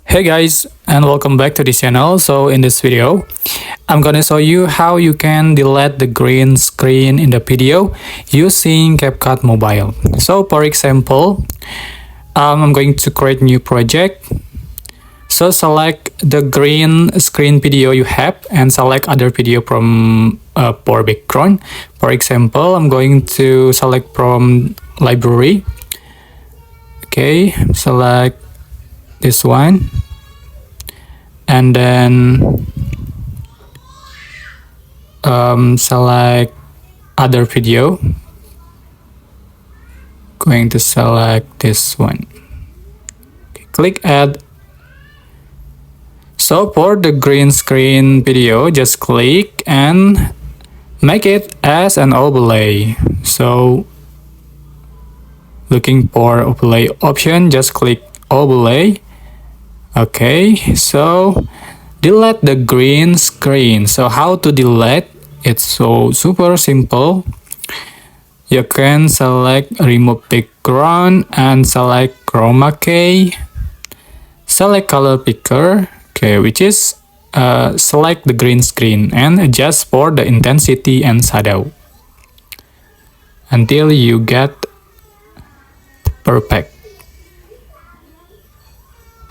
Hey guys, and welcome back to this channel. So in this video, I'm gonna show you how you can delete the green screen in the video using CapCut Mobile. So for example, I'm going to create new project. So select the green screen video you have and select other video from for background. For example, I'm going to select from library. Okay, select this one. And then select other video. Going to select this one. Okay, click add. So for the green screen video, just click and make it as an overlay. So looking for overlay option, just click overlay. Okay, so delete the green screen. So how to delete? It's so super simple. You can select remove background and select chroma key. Select color picker, okay, which is select the green screen and adjust for the intensity and shadow until you get perfect.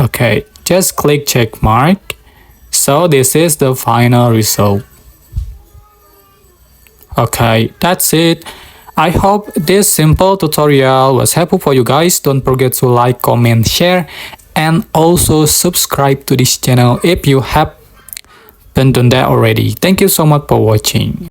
Okay, just click check mark. So this is the final result. Okay, that's it. I hope this simple tutorial was helpful for you guys. Don't forget to like, comment, share, and also subscribe to this channel if you haven't done that already. Thank you so much for watching.